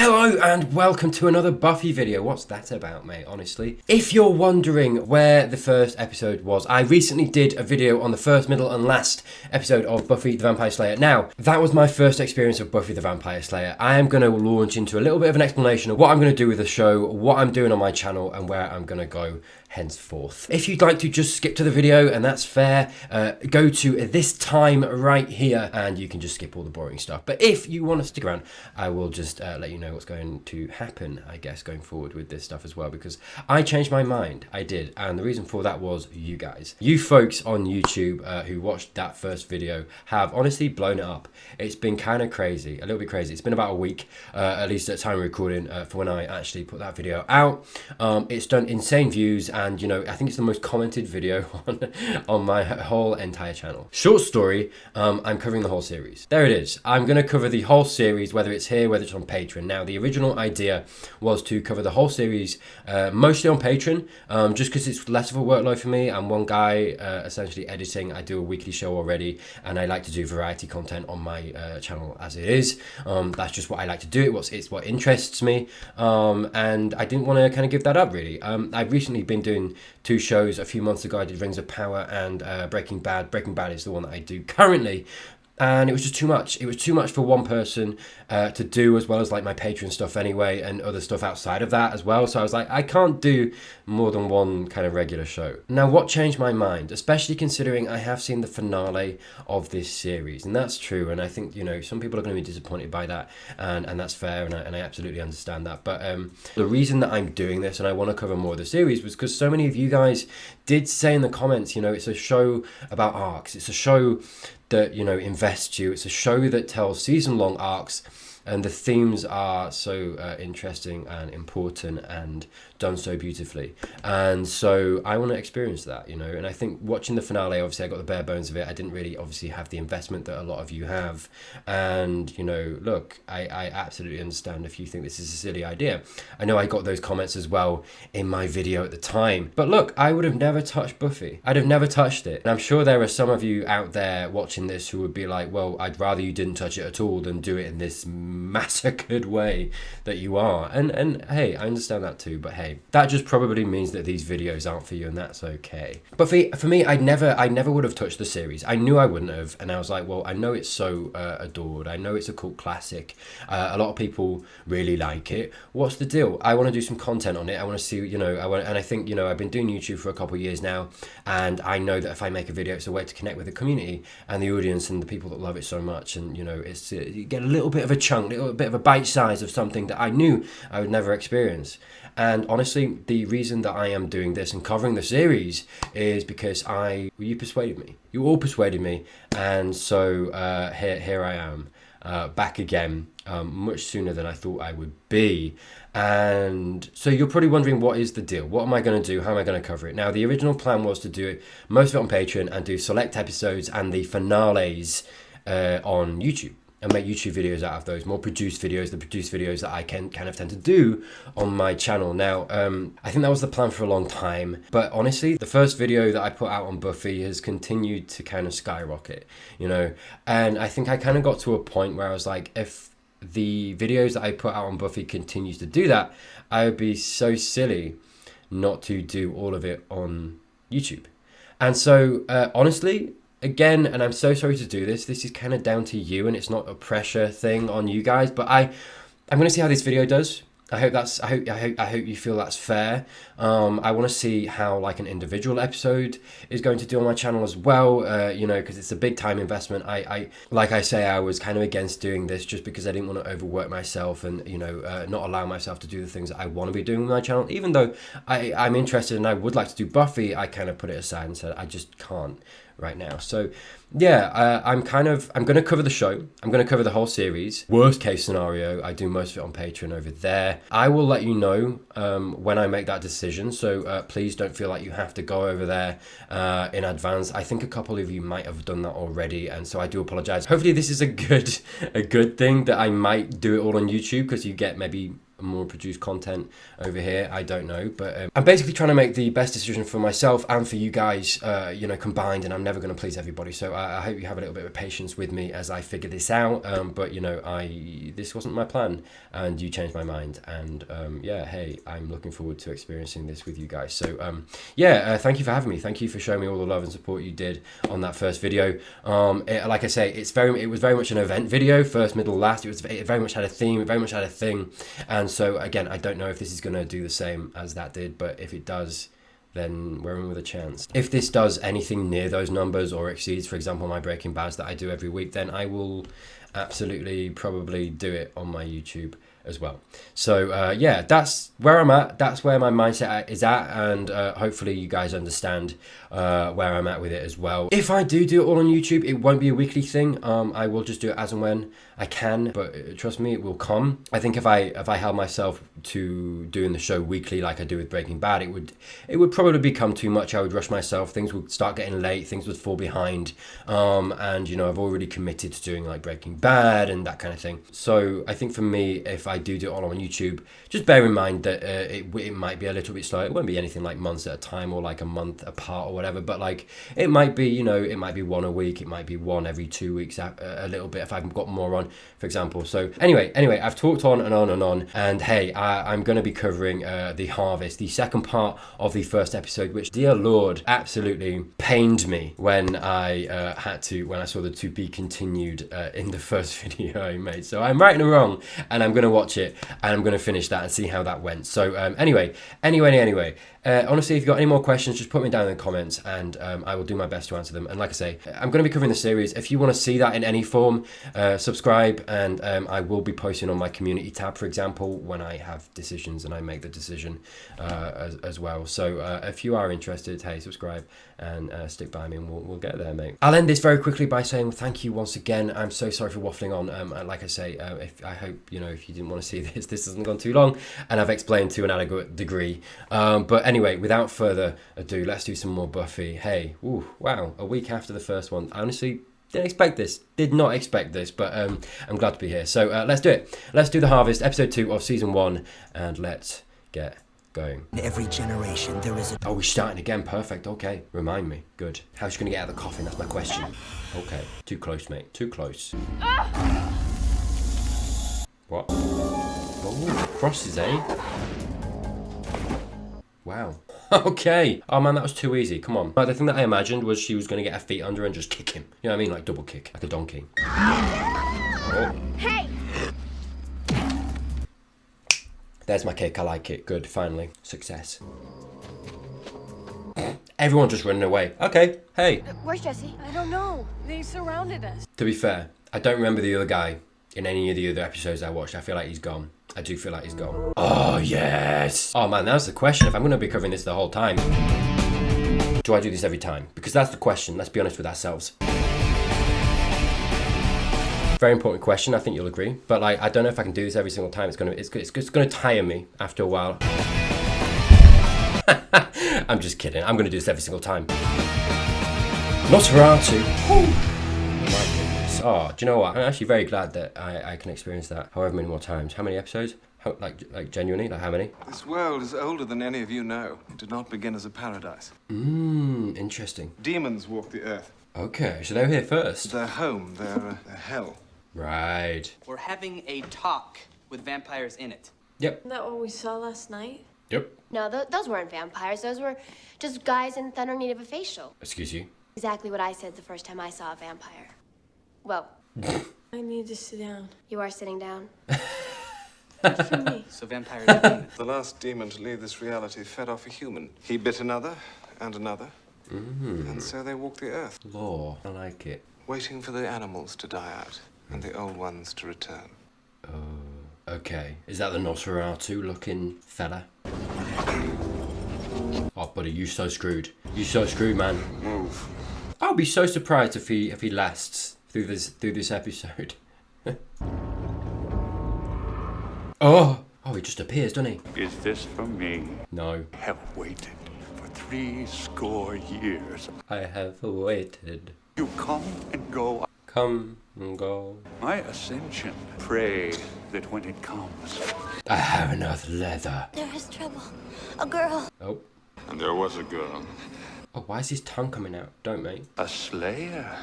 Hello and welcome to another Buffy video. What's that about, mate, honestly? If you're wondering where the first episode was, I recently did a video on the first, middle and last episode of Buffy the Vampire Slayer. Now, that was my first experience of Buffy the Vampire Slayer. I am going to launch into a little bit of an explanation of what I'm going to do with the show, what I'm doing on my channel and where I'm going to go henceforth. If you'd like to just skip to the video, and that's fair, go to this time right here and you can just skip all the boring stuff. But if you want to stick around, I will just let you know what's going to happen, I guess, going forward with this stuff as well, because I changed my mind. I did, and the reason for that was you guys. You folks on YouTube who watched that first video have honestly blown it up. It's been kind of crazy, a little bit crazy. It's been about a week, at least at time of recording, for when I actually put that video out. It's done insane views, and you know, I think it's the most commented video on my whole entire channel. Short story, I'm covering the whole series. There it is. I'm going to cover the whole series, whether it's here, whether it's on Patreon. Now, the original idea was to cover the whole series, mostly on Patreon, just because it's less of a workload for me. I'm one guy essentially editing. I do a weekly show already, and I like to do variety content on my channel as it is. That's just what I like to do. It's what interests me, and I didn't want to kind of give that up, really. I've recently been doing two shows. A few months ago I did Rings of Power and Breaking Bad. Breaking Bad is the one that I do currently, and it was just too much. It was too much for one person to do, as well as like my Patreon stuff anyway, and other stuff outside of that as well. So I was like, I can't do more than one kind of regular show. Now, what changed my mind, especially considering I have seen the finale of this series, and that's true, and I think, you know, some people are going to be disappointed by that, and that's fair, and I absolutely understand that. But the reason that I'm doing this and I want to cover more of the series was because so many of you guys did say in the comments, you know, it's a show about arcs. It's a show that, you know, invests you. It's a show that tells season-long arcs, and the themes are so interesting and important and done so beautifully. And so I want to experience that, you know. And I think watching the finale, obviously I got the bare bones of it. I didn't really obviously have the investment that a lot of you have. And, you know, look, I absolutely understand if you think this is a silly idea. I know I got those comments as well in my video at the time. But look, I would have never touched Buffy. I'd have never touched it. And I'm sure there are some of you out there watching this who would be like, well, I'd rather you didn't touch it at all than do it in this massacred way that you are. And hey, I understand that too, but hey, that just probably means that these videos aren't for you, and that's okay. But for me, I never would have touched the series. I knew I wouldn't have, and I was like, well, I know it's so adored. I know it's a cult classic. A lot of people really like it. What's the deal? I want to do some content on it. I want to see, you know, and I think, you know, I've been doing YouTube for a couple of years now, and I know that if I make a video, it's a way to connect with the community and the audience and the people that love it so much. And, you know, it's you get a little bit of a chunk, a little bit of a bite size of something that I knew I would never experience. And honestly, the reason that I am doing this and covering the series is because you persuaded me. You all persuaded me, and so here I am, back again, much sooner than I thought I would be. And so you're probably wondering, what is the deal? What am I going to do? How am I going to cover it? Now, the original plan was to do it, most of it on Patreon, and do select episodes and the finales on YouTube, and make YouTube videos out of those, more produced videos, the produced videos that I can kind of tend to do on my channel. Now, I think that was the plan for a long time, but honestly, the first video that I put out on Buffy has continued to kind of skyrocket, you know, and I think I kind of got to a point where I was like, if the videos that I put out on Buffy continues to do that, I would be so silly not to do all of it on YouTube. And so, honestly, again, and I'm so sorry to do this, this is kind of down to you, and it's not a pressure thing on you guys, but I'm going to see how this video does. I hope you feel that's fair. I want to see how like an individual episode is going to do on my channel as well, you know, because it's a big time investment. Like I say, I was kind of against doing this just because I didn't want to overwork myself and, you know, not allow myself to do the things that I want to be doing with my channel. Even though I'm interested and I would like to do Buffy, I kind of put it aside and said I just can't right now. So yeah, I'm going to cover the show. I'm going to cover the whole series. Worst case scenario, I do most of it on Patreon over there. I will let you know when I make that decision. So please don't feel like you have to go over there in advance. I think a couple of you might have done that already, and so I do apologize. Hopefully this is a good thing that I might do it all on YouTube, because you get maybe more produced content over here. I don't know, but I'm basically trying to make the best decision for myself and for you guys, you know, combined, and I'm never going to please everybody. So I hope you have a little bit of patience with me as I figure this out. But you know, this wasn't my plan, and you changed my mind, and yeah, hey, I'm looking forward to experiencing this with you guys. So yeah, thank you for having me. Thank you for showing me all the love and support you did on that first video. Like I say, it was very much an event video, first, middle, last. It very much had a theme, it very much had a thing, and so again, I don't know if this is going to do the same as that did, but if it does, then we're in with a chance. If this does anything near those numbers or exceeds, for example, my Breaking Bads that I do every week, then I will absolutely probably do it on my YouTube as well. So yeah, that's where I'm at, that's where my mindset is at, and hopefully you guys understand where I'm at with it as well. If I do it all on YouTube, it won't be a weekly thing. I will just do it as and when I can, but trust me, it will come. I think if I held myself to doing the show weekly like I do with Breaking Bad, it would probably become too much. I would rush myself, things would start getting late, things would fall behind, and you know, I've already committed to doing like Breaking Bad and that kind of thing. So I think for me, if I do it all on YouTube, just bear in mind that it might be a little bit slow. It won't be anything like months at a time or like a month apart or whatever, but like it might be, you know, it might be one a week, it might be one every 2 weeks, a little bit if I've got more on, for example. So anyway, I've talked on and on and on, and hey, I'm going to be covering The Harvest, the second part of the first episode, which, dear Lord, absolutely pained me when I saw the to be continued in the first video I made. So I'm right and wrong, and I'm going to watch it, and I'm going to finish that and see how that went. So anyway, honestly, if you've got any more questions, just put me down in the comments, and I will do my best to answer them. And like I say, I'm going to be covering the series. If you want to see that in any form, subscribe, and I will be posting on my community tab, for example, when I have decisions and I make the decision as well. So if you are interested, hey, subscribe and stick by me, and we'll get there, mate. I'll end this very quickly by saying thank you once again. I'm so sorry for waffling on. Like I say, I hope, you know, if you didn't want to see this hasn't gone too long, and I've explained to an adequate degree. But anyway, without further ado, let's do some more Buffy. Hey, ooh, wow, a week after the first one. I honestly did not expect this, but I'm glad to be here. So let's do it. Let's do The Harvest, episode 2 of season 1, and let's get going. In every generation there is a... Oh, we're starting again. Perfect. Okay, remind me. Good. How's she gonna get out of the coffin? That's my question. Okay, too close, mate. Too close. What? Oh, crosses, eh? Wow. Okay. Oh man, that was too easy. Come on. Right, the thing that I imagined was she was going to get her feet under and just kick him. You know what I mean? Like double kick. Like a donkey. Oh. Hey! There's my kick. I like it. Good. Finally. Success. Everyone just running away. Okay. Hey. Where's Jesse? I don't know. They surrounded us. To be fair, I don't remember the other guy in any of the other episodes I watched. I feel like he's gone. I do feel like he's gone. Oh, yes. Oh, man, that's the question. If I'm going to be covering this the whole time, do I do this every time? Because that's the question. Let's be honest with ourselves. Very important question. I think you'll agree. But like, I don't know if I can do this every single time. It's going to tire me after a while. I'm just kidding. I'm going to do this every single time. Nosferatu. Oh, do you know what? I'm actually very glad that I can experience that however many more times. How many episodes? Like genuinely? Like how many? This world is older than any of you know. It did not begin as a paradise. Interesting. Demons walk the earth. Okay, so they were here first. Their home, their hell. Right. We're having a talk with vampires in it. Yep. Isn't that what we saw last night? Yep. No, those weren't vampires. Those were just guys in thunder need of a facial. Excuse you? Exactly what I said the first time I saw a vampire. Well, I need to sit down. you are sitting down. Good for me. So vampires are demons. The last demon to leave this reality fed off a human. He bit another and another. And so they walk the earth, Law. I like it. waiting for the animals to die out and the old ones to return. Okay. Is that the Nosferatu looking fella? Oh, buddy, you so screwed. You so screwed, man. Move. I'll be so surprised if he lasts through this episode. Oh, he just appears, doesn't he? Is this for me? No. I have waited for 60 years. I have waited. You come and go. Come and go. My ascension. Pray that when it comes, I have enough leather. There is trouble. A girl. Oh. And there was a girl. Oh, why is his tongue coming out? Don't, mate. A slayer.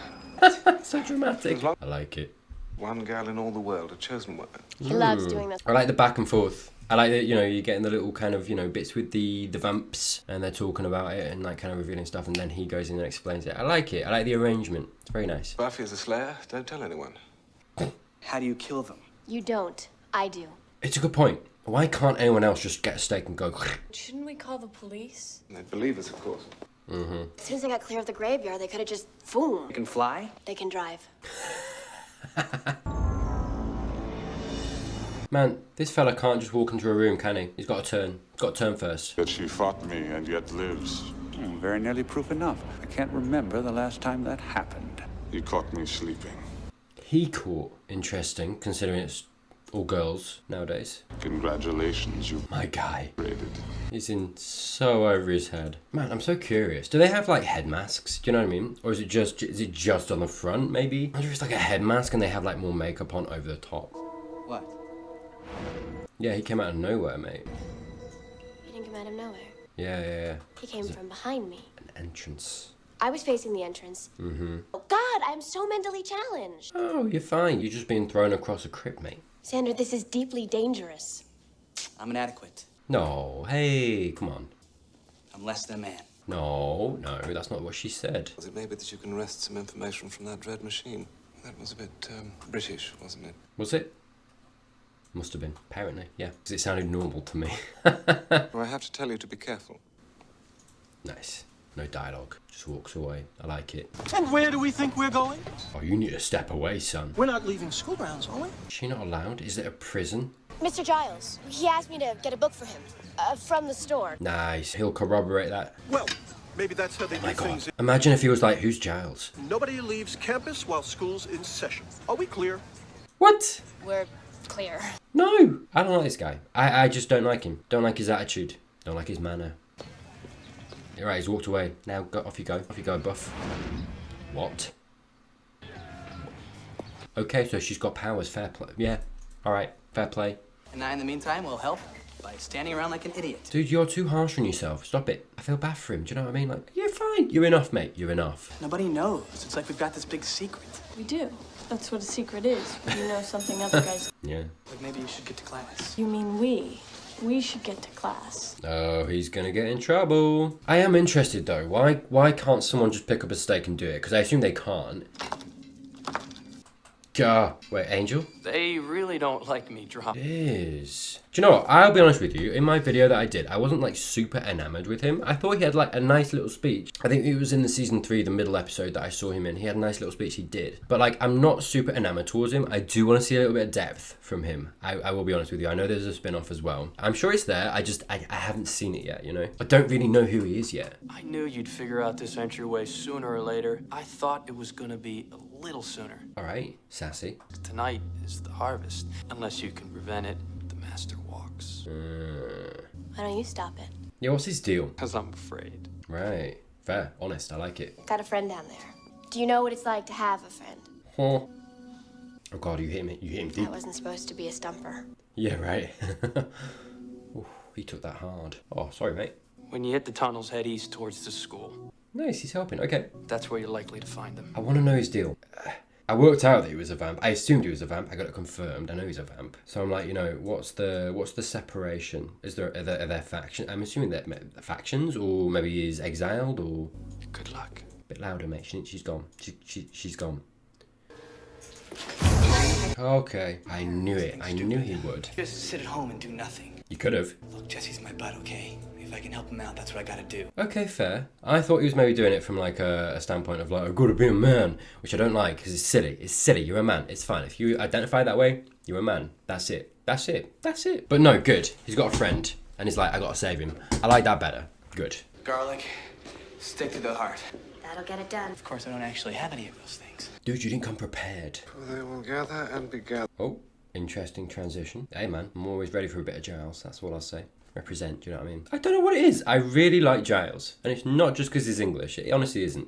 So dramatic. I like it. One girl in all the world, a chosen one. He loves doing this. I like the back and forth. I like that, you know, you're getting the little kind of, you know, bits with the vamps and they're talking about it and like kind of revealing stuff and then he goes in and explains it. I like it. I like the arrangement. It's very nice. Buffy is a slayer. Don't tell anyone. How do you kill them? You don't. I do. It's a good point. Why can't anyone else just get a steak and go? Shouldn't we call the police? They'd believe us, of course. As soon as they got clear of the graveyard, they could have just, boom. You can fly? They can drive. Man, this fella can't just walk into a room, can he? He's got to turn. He's got to turn first. That she fought me and yet lives. Very nearly proof enough. I can't remember the last time that happened. He caught me sleeping. He caught. Interesting, considering it's all girls nowadays. Congratulations, you My guy. raided. He's in so over his head. Man, I'm so curious. Do they have like head masks? Do you know what I mean? Or is it just on the front, maybe? I wonder if it's like a head mask and they have like more makeup on over the top. What? Yeah, he came out of nowhere, mate. He didn't come out of nowhere. Yeah. He came from behind me. An entrance. I was facing the entrance. Oh, God, I'm so mentally challenged. Oh, you're fine. You're just being thrown across a crypt, mate. Sandra, this is deeply dangerous. I'm inadequate. No, hey, come on. I'm less than a man. No, that's not what she said. It may be that you can wrest some information from that dread machine. That was a bit British, wasn't it? Was it? Must have been, apparently, yeah. Because it sounded normal to me. Well, I have to tell you to be careful. Nice. No dialogue. Just walks away. I like it. And where do we think we're going? Oh, you need to step away, son. We're not leaving school grounds, are we? Is she not allowed? Is it a prison? Mr. Giles, he asked me to get a book for him. From the store. Nice. He'll corroborate that. Well, maybe that's how they Oh my do things. God. Imagine if he was like, who's Giles? Nobody leaves campus while school's in session. Are we clear? What? We're clear. No. I don't like this guy. I just don't like him. Don't like his attitude. Don't like his manner. You're right, he's walked away. Now, off you go. Off you go, Buff. What? Okay, so she's got powers. Fair play. Yeah. Alright, fair play. And I, in the meantime, will help by standing around like an idiot. Dude, you're too harsh on yourself. Stop it. I feel bad for him. Do you know what I mean? Like, you're fine. You're enough, mate. You're enough. Nobody knows. It's like we've got this big secret. We do. That's what a secret is. You know something other guys. Yeah. Like maybe you should get to class. You mean we? We should get to class. Oh, he's gonna get in trouble. I am interested though. Why can't someone just pick up a steak and do it? Because I assume they can't. Wait, Angel? They really don't like me drunk. It is. Do you know what? I'll be honest with you. In my video that I did, I wasn't like super enamored with him. I thought he had like a nice little speech. I think it was in the season 3, the middle episode that I saw him in. He had a nice little speech. He did. But like, I'm not super enamored towards him. I do want to see a little bit of depth from him. I will be honest with you. I know there's a spin-off as well. I'm sure it's there. I haven't seen it yet, you know? I don't really know who he is yet. I knew you'd figure out this entryway sooner or later. I thought it was gonna be a little sooner. All right, sassy. Tonight is the harvest. Unless you can prevent it, the master walks. Why don't you stop it? Yeah, what's his deal? Because I'm afraid. Right. Fair. Honest. I like it. Got a friend down there. Do you know what it's like to have a friend? Huh. Oh God, you hit him deep. That wasn't supposed to be a stumper. Yeah, right. Ooh, he took that hard. Oh, sorry, mate. When you hit the tunnels, head east towards the school. Nice, he's helping. Okay. That's where you're likely to find them. I want to know his deal. I worked out that he was a vamp. I assumed he was a vamp. I got it confirmed. I know he's a vamp. So I'm like, you know, what's the separation? Are there factions? I'm assuming they're factions, or maybe he's exiled, or. Good luck. Bit louder, mate. She's gone. She's gone. Okay, I knew it. I knew he would. Just sit at home and do nothing. You could have. Look, Jesse's my butt, okay? If I can help him out, that's what I gotta do. Okay, fair. I thought he was maybe doing it from like a standpoint of like, I've got to be a man, which I don't like because it's silly. It's silly. You're a man. It's fine. If you identify that way, you're a man. That's it. That's it. That's it. But no, good. He's got a friend and he's like, I got to save him. I like that better. Good. Garlic, stick to the heart. That'll get it done. Of course, I don't actually have any of those things. Dude, you didn't come prepared. They will gather and be gathered. Oh, Interesting transition. Hey man, I'm always ready for a bit of Giles, that's what I'll say. Represent, do you know what I mean? I don't know what it is. I really like Giles. And it's not just because he's English. It honestly isn't.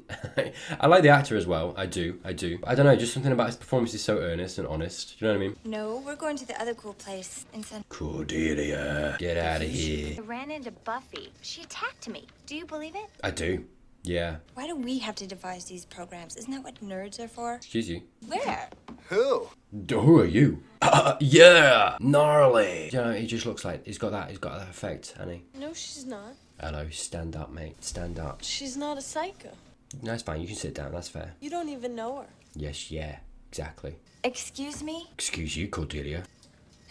I like the actor as well. I do. I don't know, just something about his performance is so earnest and honest. Do you know what I mean? No, we're going to the other cool place in San... Cordelia, get out of here. I ran into Buffy. She attacked me. Do you believe it? I do. Yeah. Why do we have to devise these programs? Isn't that what nerds are for? Excuse you. Where? Who? Who are you? Yeah, gnarly. You know, he just looks like he's got that effect, Annie. No, she's not. Hello, stand up, mate. Stand up. She's not a psycho. No, it's fine. You can sit down. That's fair. You don't even know her. Yes, yeah, exactly. Excuse me? Excuse you, Cordelia.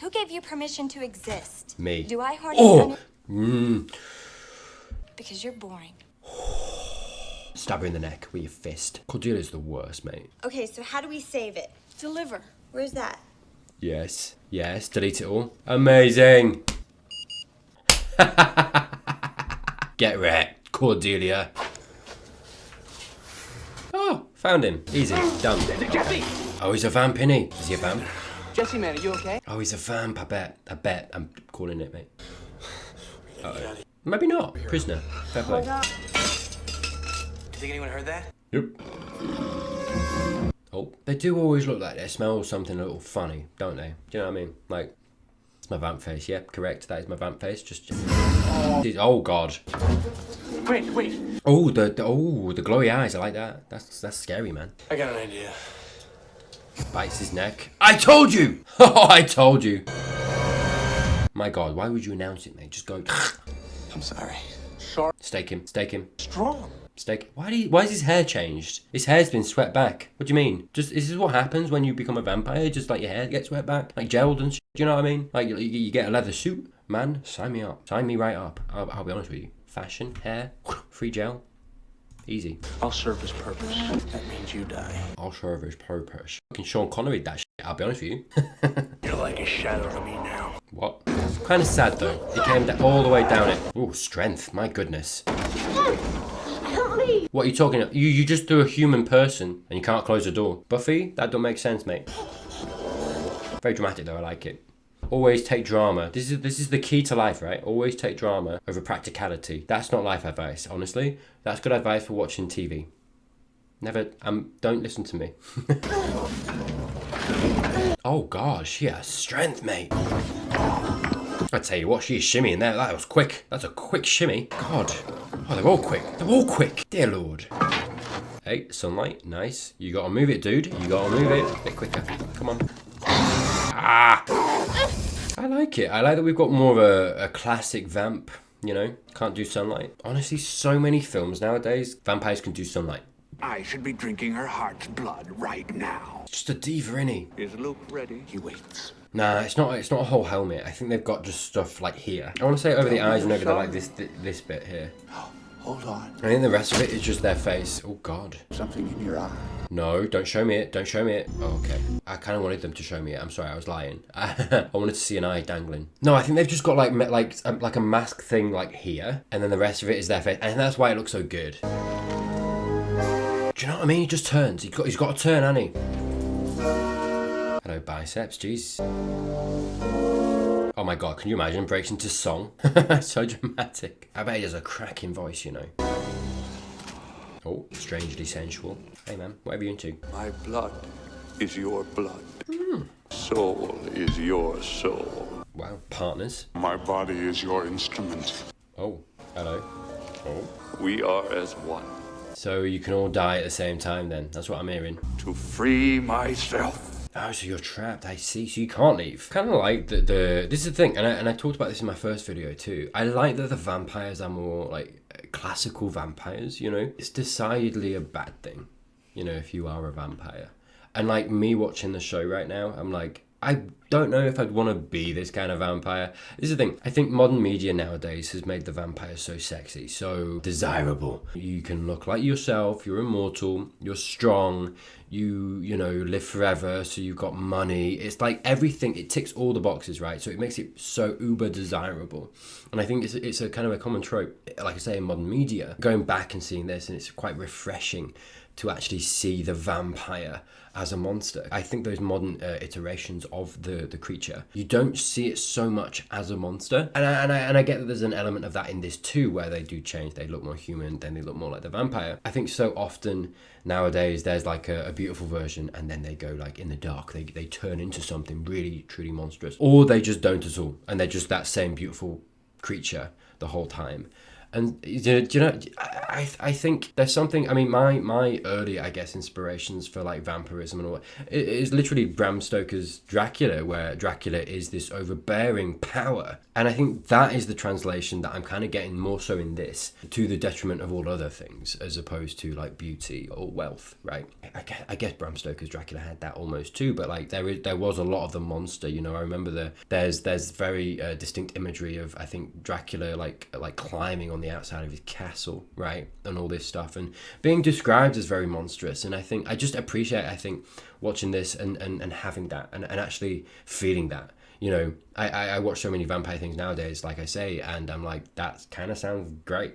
Who gave you permission to exist? Me. Do I hardly... Oh! Because you're boring. Stab her in the neck with your fist. Cordelia's the worst, mate. Okay, so how do we save it? Deliver. Where's that? Yes. Yes, delete it all. Amazing. Get wrecked, Cordelia. Oh, found him. Easy. Done. Jesse! Oh, he's a vamp, isn't he? Is he a vamp? Jesse, man, are you okay? Oh, he's a vamp, I bet. I'm calling it, mate. Uh-oh. Maybe not. Prisoner. Fair play. Do you think anyone heard that? Yep. Oh, they do always look like they smell something a little funny, don't they? Do you know what I mean? Like, it's my vamp face. Yep, correct. That is my vamp face. Just. Oh God. Wait. Oh, the glowy eyes. I like that. That's scary, man. I got an idea. Bites his neck. I told you. Oh, I told you. My God, why would you announce it, mate? Just go. I'm sorry. Stake him. Strong. Stake. Why is his hair changed? His hair's been swept back. What do you mean? Just is this what happens when you become a vampire? Just like your hair gets swept back, like gelled and shit. Do you know what I mean? Like you get a leather suit. Man, sign me up. Sign me right up. I'll be honest with you. Fashion, hair, free gel, easy. I'll serve his purpose. That means you die. I'll serve his purpose. Fucking Sean Connery that shit. I'll be honest with you. You're like a shadow to me now. What? It's kind of sad though. He came all the way down it. Oh, strength. My goodness. What are you talking about? You just do a human person and you can't close the door. Buffy? That don't make sense, mate. Very dramatic though, I like it. Always take drama. This is the key to life, right? Always take drama over practicality. That's not life advice, honestly. That's good advice for watching TV. Never, don't listen to me. Oh God, she has strength, mate. I tell you what, she's shimmying there. That was quick. That's a quick shimmy. God. Oh, they're all quick. They're all quick. Dear Lord. Hey, sunlight. Nice. You gotta move it, dude. You gotta move it. A bit quicker. Come on. Ah! I like it. I like that we've got more of a classic vamp, you know? Can't do sunlight. Honestly, so many films nowadays, vampires can do sunlight. I should be drinking her heart's blood right now. Just a diva, innit? Is Luke ready? He waits. Nah, it's not a whole helmet. I think they've got just stuff like here. I want to say over the eyes and over the, like this bit here. Hold on. I think the rest of it is just their face. Oh God. Something in your eye. No, don't show me it. Don't show me it. Oh, okay. I kind of wanted them to show me it. I'm sorry, I was lying. I wanted to see an eye dangling. No, I think they've just got like a mask thing like here, and then the rest of it is their face, and that's why it looks so good. Do you know what I mean? He just turns. He's got to turn, hasn't he? Hello, biceps. Jeez. Oh my God, can you imagine? Breaks into song. So dramatic. I bet he has a cracking voice, you know. Oh, strangely sensual. Hey man, what are you into? My blood is your blood. Soul is your soul. Wow, partners. My body is your instrument. Oh, hello. Oh. We are as one. So you can all die at the same time then? That's what I'm hearing. To free myself. Oh, so you're trapped, I see. So you can't leave. Kind of like this is the thing, and I talked about this in my first video too. I like that the vampires are more like classical vampires, you know? It's decidedly a bad thing, you know, if you are a vampire. And like me watching the show right now, I'm like, I don't know if I'd want to be this kind of vampire. This is the thing. I think modern media nowadays has made the vampire so sexy, so desirable. You can look like yourself, you're immortal, you're strong, you know, live forever, so you've got money. It's like everything, it ticks all the boxes, right? So it makes it so uber desirable. And I think it's a kind of a common trope, like I say, in modern media. Going back and seeing this, and it's quite refreshing to actually see the vampire as a monster. I think those modern iterations of the creature, you don't see it so much as a monster. And I get that there's an element of that in this too, where they do change. They look more human, then they look more like the vampire. I think so often nowadays there's like a beautiful version, and then they go like in the dark. They turn into something really, truly monstrous. Or they just don't at all, and they're just that same beautiful creature the whole time. And do you know, I think there's something, I mean, my early, I guess, inspirations for like vampirism and all, it is literally Bram Stoker's Dracula, where Dracula is this overbearing power. And I think that is the translation that I'm kind of getting more so in this, to the detriment of all other things, as opposed to like beauty or wealth, right? I guess Bram Stoker's Dracula had that almost too, but like there was a lot of the monster, you know. I remember there's very distinct imagery of, I think, Dracula like climbing on the outside of his castle, right, and all this stuff, and being described as very monstrous. And I think I just appreciate, I think, watching this and having that and actually feeling that. You know, I watch so many vampire things nowadays, like I say, and I'm like, that kind of sounds great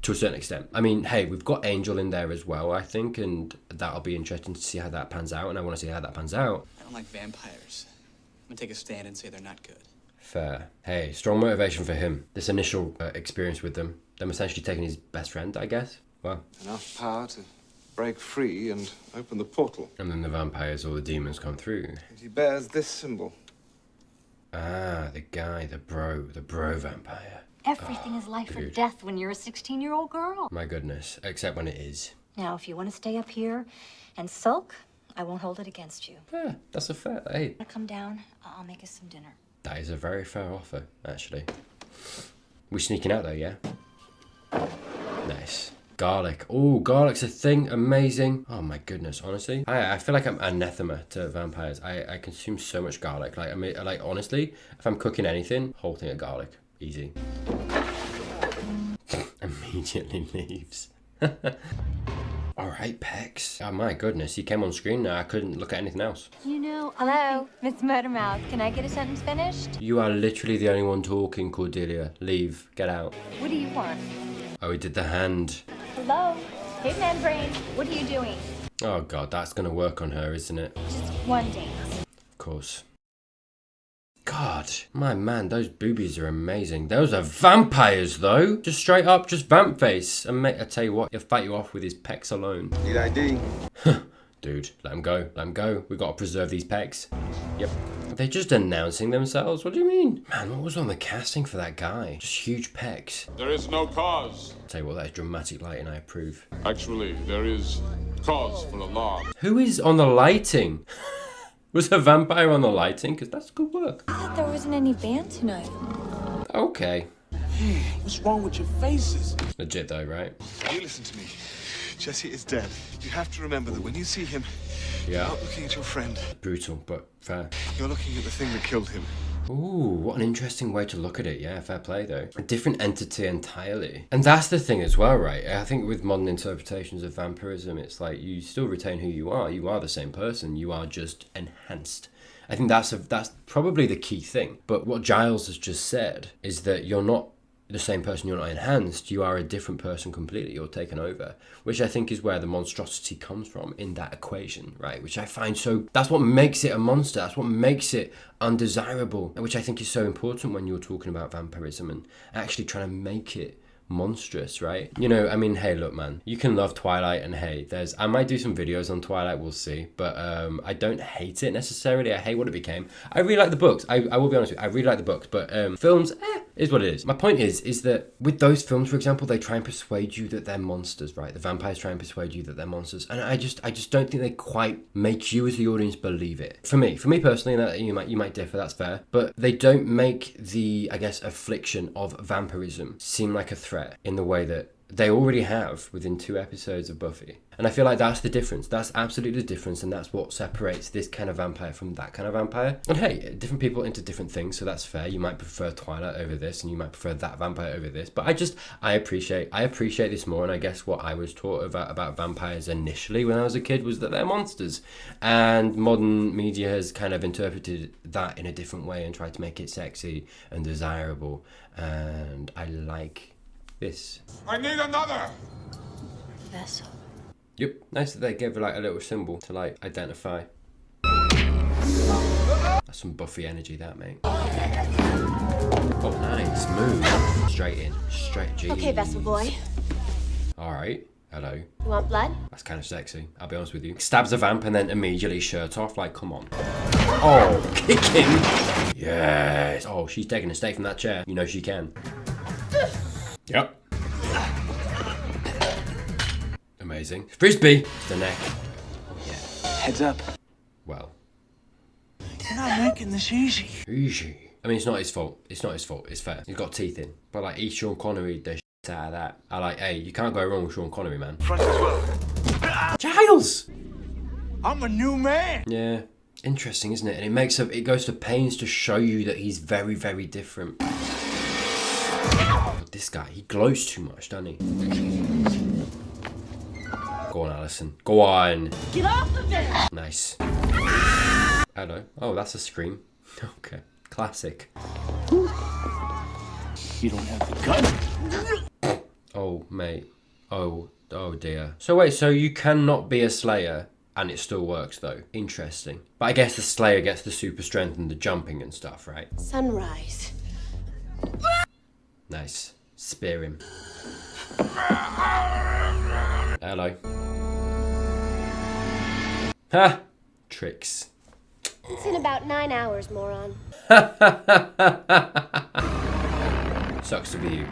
to a certain extent. I mean, hey, we've got Angel in there as well, I think, and that'll be interesting to see how that pans out, and I want to see how that pans out. I don't like vampires. I'm gonna take a stand and say they're not good. Fair. Hey, strong motivation for him. This initial experience with them essentially taking his best friend, I guess. Well, enough power to break free and open the portal. And then the vampires or the demons come through. And he bears this symbol. Ah, the guy, the bro vampire. Everything is life or death when you're a 16-year-old girl. My goodness, except when it is. Now, if you want to stay up here and sulk, I won't hold it against you. Yeah, that's a fair, hey. Come down, I'll make us some dinner. That is a very fair offer, actually. We're sneaking out though, yeah? Nice. Garlic. Oh, garlic's a thing. Amazing. Oh my goodness, honestly. I feel like I'm anathema to vampires. I consume so much garlic. Like, I mean, like, honestly, if I'm cooking anything, whole thing of garlic. Easy. Immediately leaves. Alright, Pex. Oh my goodness, he came on screen now. I couldn't look at anything else. You know, hello, Miss Murdermouth. Can I get a sentence finished? You are literally the only one talking, Cordelia. Leave. Get out. What do you want? Oh, he did the hand. Hello? Hey, man brain. What are you doing? Oh god, that's gonna work on her, isn't it? Just one dance. Of course. God, my man, those boobies are amazing. Those are vampires, though. Just straight up, just vamp face. And mate, I tell you what, he'll fight you off with his pecs alone. Need ID? Dude, let him go. Let him go. We gotta preserve these pecs. Yep. Are they just announcing themselves? What do you mean? Man, what was on the casting for that guy? Just huge pecs. There is no cause. I'll tell you what, that is dramatic lighting. I approve. Actually, there is cause for alarm. Who is on the lighting? Was a vampire on the lighting? Because that's good work. I thought there wasn't any band tonight. Okay. Hey, what's wrong with your faces? Legit though, right? You listen to me. Jesse is dead. You have to remember that when you see him, yeah, you're not looking at your friend. Brutal, but fair. You're looking at the thing that killed him. Ooh, what an interesting way to look at it. Yeah, fair play though. A different entity entirely. And that's the thing as well, right? I think with modern interpretations of vampirism, it's like you still retain who you are. You are the same person. You are just enhanced. I think that's probably the key thing. But what Giles has just said is that you're not the same person, you're not enhanced, you are a different person completely, you're taken over, which I think is where the monstrosity comes from in that equation, right? Which I find that's what makes it a monster, that's what makes it undesirable, which I think is so important when you're talking about vampirism and actually trying to make it monstrous, right? You know, I mean, hey, look, man, you can love Twilight, and hey, I might do some videos on Twilight, we'll see, but I don't hate it necessarily. I hate what it became. I really like the books. I will be honest with you, I really like the books, but films, is what it is. My point is that with those films, for example, they try and persuade you that they're monsters, right? The vampires try and persuade you that they're monsters, and I just don't think they quite make you as the audience believe it. For me personally, and that you might differ, that's fair, but they don't make the, I guess, affliction of vampirism seem like a threat in the way that they already have within 2 episodes of Buffy. And I feel like that's the difference. That's absolutely the difference, and that's what separates this kind of vampire from that kind of vampire. And hey, different people into different things, so that's fair. You might prefer Twilight over this, and you might prefer that vampire over this. But I appreciate this more, and I guess what I was taught about vampires initially when I was a kid was that they're monsters. And modern media has kind of interpreted that in a different way and tried to make it sexy and desirable. And I like this. I need another! Vessel. Yep, nice that they gave her like a little symbol to like identify. That's some Buffy energy, that, mate. Oh, nice move. Straight in, straight G. Okay, vessel boy. All right. Hello. You want blood? That's kind of sexy, I'll be honest with you. Stabs a vamp and then immediately shirt off, like, come on. Oh, kicking. Yes. Oh, she's taking a stake from that chair. You know she can. Yep. Amazing. Frisbee. The neck. Yeah. Heads up. Well. You're not making this easy. Easy. I mean, it's not his fault. It's not his fault. It's fair. He's got teeth in. But like, he's Sean Connery, the shit out of that. I like, hey, you can't go wrong with Sean Connery, man. Front as well. Giles! I'm a new man. Yeah. Interesting, isn't it? And it goes to pains to show you that he's very, very different. But this guy, he glows too much, doesn't he? Go on, Alison. Go on. Get off of it! Nice. Hello. Oh, that's a scream. Okay. Classic. You don't have the gun. Oh, mate. Oh dear. So wait, so you cannot be a Slayer and it still works though. Interesting. But I guess the Slayer gets the super strength and the jumping and stuff, right? Sunrise. Nice. Spear him. Hello. Ha! Tricks. It's in about 9 hours, moron. Sucks to be you.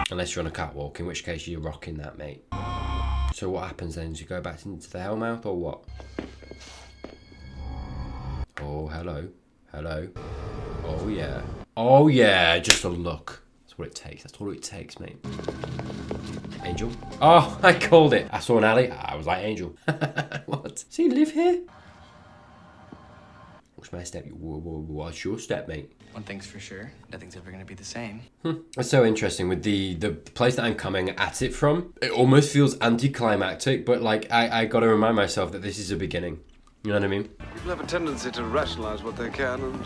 Unless you're on a catwalk, in which case you're rocking that, mate. So what happens then? Do you go back into the Hellmouth or what? Oh, hello. Hello. Oh, yeah. Oh, yeah. Just a look. That's what it takes. That's all it takes, mate. Angel? Oh, I called it. I saw an alley. I was like, Angel. What? Does he live here? What's my step? What's your step, mate? One thing's for sure, nothing's ever gonna be the same. It's so interesting with the place that I'm coming at it from. It almost feels anticlimactic, but like I gotta remind myself that this is a beginning. You know what I mean? People have a tendency to rationalize what they can and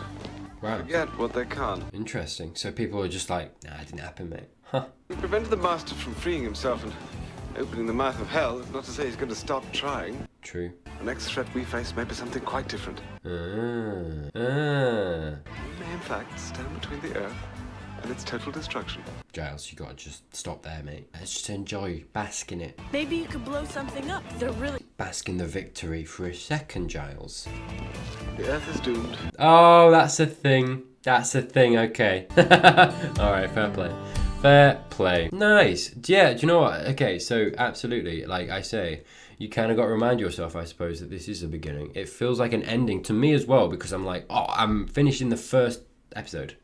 forget what they can't. Interesting. So people are just like, nah, it didn't happen, mate. Huh. He prevented the master from freeing himself and opening the mouth of hell, if not to say he's going to stop trying. True. The next threat we face may be something quite different. We may, in fact, stand between the earth and its total destruction. Giles, you gotta just stop there, mate. Let's just enjoy, bask in it. Maybe you could blow something up. They're really... Bask in the victory for a second, Giles. The earth is doomed. Oh, that's a thing. That's a thing, okay. Alright, fair play. Fair play. Nice. Yeah, do you know what? Okay, so absolutely, like I say, you kind of got to remind yourself, I suppose, that this is a beginning. It feels like an ending to me as well, because I'm like, oh, I'm finishing the first episode.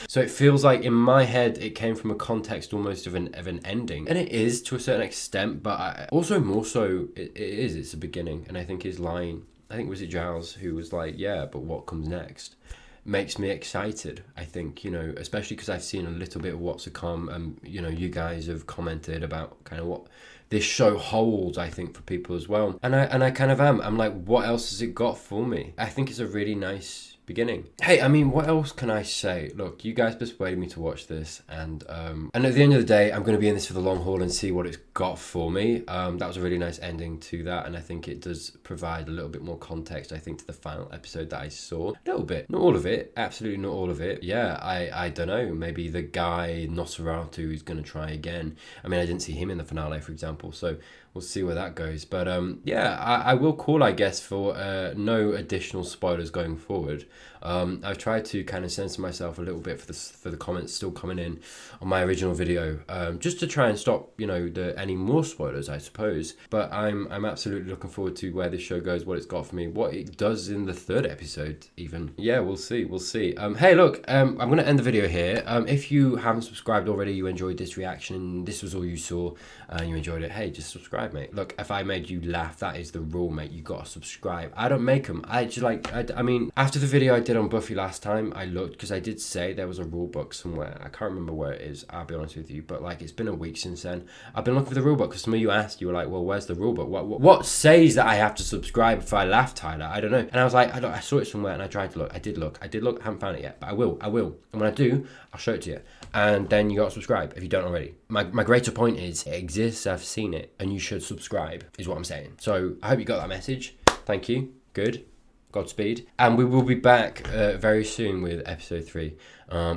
So it feels like in my head it came from a context almost of an ending, and it is to a certain extent, but also more so it's a beginning. And I think his line, I think was it Giles who was like, yeah, but what comes next makes me excited. I think, you know, especially because I've seen a little bit of what's to come, and you know, you guys have commented about kind of what this show holds, I think, for people as well, and I kind of I'm like, what else has it got for me? I think it's a really nice beginning. Hey, I mean, what else can I say? Look, you guys persuaded me to watch this, and at the end of the day, I'm going to be in this for the long haul and see what it's got for me. That was a really nice ending to that, and I think it does provide a little bit more context, I think, to the final episode that I saw. A little bit, not all of it, absolutely not all of it. Yeah, I don't know, maybe the guy Nosferatu is going to try again. I mean, I didn't see him in the finale, for example, so we'll see where that goes. But yeah, I will call, I guess, for no additional spoilers going forward. I've tried to kind of censor myself a little bit for the comments still coming in on my original video, just to try and stop, you know, any more spoilers, I suppose. But I'm absolutely looking forward to where this show goes, what it's got for me, what it does in the third episode even. Yeah, we'll see. Hey, look, I'm going to end the video here. If you haven't subscribed already, you enjoyed this reaction, this was all you saw, and you enjoyed it, hey, just subscribe, mate. Look, if I made you laugh, that is the rule, mate. You got to subscribe. I don't make them. I just like, I mean, after the video video I did on Buffy last time, I looked, because I did say there was a rule book somewhere. I can't remember where it is, I'll be honest with you, but like it's been a week since then. I've been looking for the rule book, because some of you asked, you were like, well, where's the rule book? What says that I have to subscribe if I laugh, Tyler? I don't know. And I was like, I saw it somewhere and I tried to look. I did look, I haven't found it yet, but I will. And when I do, I'll show it to you. And then you got to subscribe if you don't already. My greater point is, it exists, I've seen it, and you should subscribe, is what I'm saying. So I hope you got that message. Thank you. Good. Godspeed. And we will be back very soon with episode 3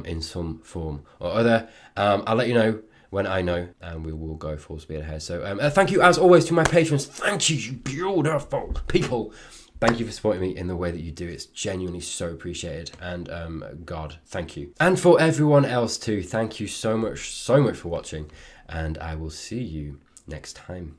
in some form or other. I'll let you know when I know, and we will go full speed ahead. So thank you as always to my patrons. Thank you, you beautiful people. Thank you for supporting me in the way that you do. It's genuinely so appreciated. And God, thank you. And for everyone else too, thank you so much for watching. And I will see you next time.